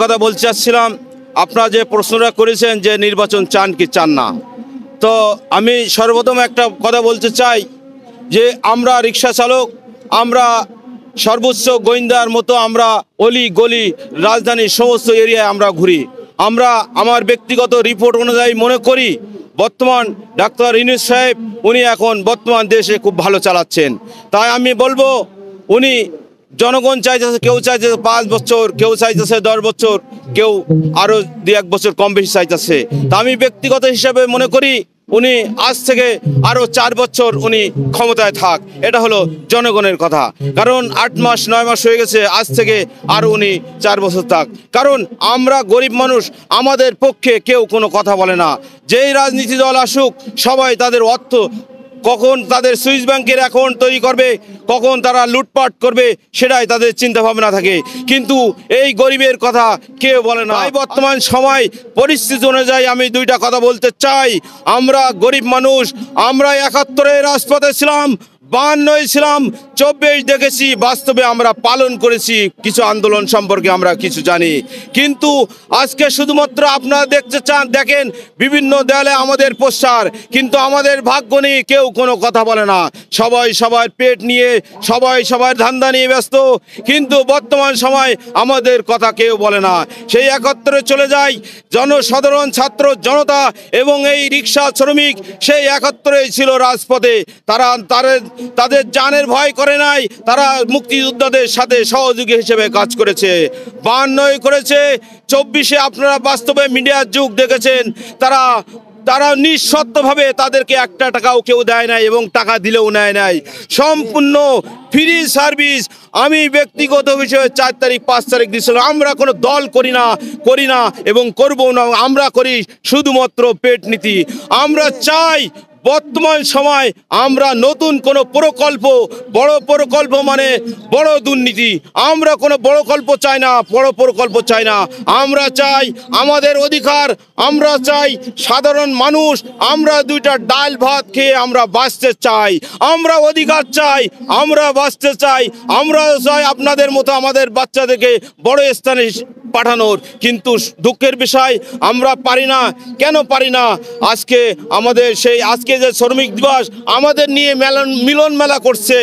কথা বলতে চাচ্ছিলাম, আপনারা যে প্রশ্নটা করেছেন যে নির্বাচন চান কি চান না, তো আমি সর্বপ্রথম একটা কথা বলতে চাই যে আমরা রিক্সা চালক, আমরা সর্বোচ্চ গোয়েন্দার মতো আমরা অলি গলি রাজধানীর সমস্ত এরিয়ায় আমরা ঘুরি। আমরা আমার ব্যক্তিগত রিপোর্ট অনুযায়ী মনে করি বর্তমান ডাক্তার ইউনূস সাহেব উনি এখন বর্তমান দেশে খুব ভালো চালাচ্ছেন। তাই আমি বলবো উনি, জনগণ চাইতেছে, কেউ চাইতেছে 5 বছর, কেউ চাইতেছে 10 বছর, কেউ আরও 2-1 বছর কম বেশি চাইতেছে। তা আমি ব্যক্তিগত হিসাবে মনে করি উনি আজ থেকে আরও 4 বছর উনি ক্ষমতায় থাক, এটা হলো জনগণের কথা। কারণ 8 মাস 9 মাস হয়ে গেছে, আজ থেকে আরও উনি 4 বছর থাক। কারণ আমরা গরিব মানুষ, আমাদের পক্ষে কেউ কোনো কথা বলে না। যেই রাজনীতি দল আসুক সবাই তাদের অর্থ, কখন তাদের সুইস ব্যাংকের অ্যাকাউন্ট তৈরি করবে, কখন তারা লুটপাট করবে, সেটাই তাদের চিন্তা ভাবনা থাকে, কিন্তু এই গরিবের কথা কেউ বলে না। তাই বর্তমান সময় পরিস্থিতি অনুযায়ী আমি 2টা কথা বলতে চাই। আমরা গরিব মানুষ, আমরা 71-এ রাজপথে ছিলাম, 52 ছিলাম, 24 দেখেছি, বাস্তবে আমরা পালন করেছি, কিছু আন্দোলন সম্পর্কে আমরা কিছু জানি। কিন্তু আজকে শুধুমাত্র আপনারা দেখতে চান, দেখেন বিভিন্ন দেয়ালে আমাদের পোস্টার, কিন্তু আমাদের ভাগ্য নিয়ে কেউ কোনো কথা বলে না। সবাই সবার পেট নিয়ে, সবাই সবার ধান্দা নিয়ে ব্যস্ত, কিন্তু বর্তমান সময় আমাদের কথা কেউ বলে না। সেই 71-এ চলে যায় জনসাধারণ, ছাত্র জনতা এবং এই রিক্সা শ্রমিক, সেই 71-এ ছিল রাজপথে। তাদের জানের ভয় করে নাই, তারা মুক্তিযোদ্ধাদের সাথে সহযোগী হিসেবে কাজ করেছে। 52 করেছে, 24-এ আপনারা বাস্তবে মিডিয়ার যুগ দেখেছেন, তারা নিঃশর্তভাবে তাদেরকে 1 টাকাও কেউ দেয় নাই এবং টাকা দিলেও নেয় নাই, সম্পূর্ণ ফ্রি সার্ভিস। আমি ব্যক্তিগত বিষয়ে 4 তারিখ 5 তারিখ দিয়েছিলাম। আমরা কোনো দল করি না এবং করবো না, আমরা করি শুধুমাত্র পেট নীতি। আমরা চাই বর্তমান সময় আমরা নতুন কোনো প্রকল্প, বড় প্রকল্প মানে বড় দুর্নীতি, আমরা কোনো বড় প্রকল্প চাই না, বড় প্রকল্প চাই না। আমরা চাই আমাদের অধিকার, আমরা চাই সাধারণ মানুষ, আমরা 2টা ডাল ভাত খেয়ে আমরা বাঁচতে চাই, আমরা অধিকার চাই, আমরা বাঁচতে চাই। আমরা চাই আপনাদের মতো আমাদের বাচ্চাদেরকে বড় স্থানে পাঠানোর, কিন্তু দুঃখের বিষয় আমরা পারি না। কেন পারি না? আজকে আমাদের আজকে যে শ্রমিক দিবস আমাদের নিয়ে মিলন মেলা করছে,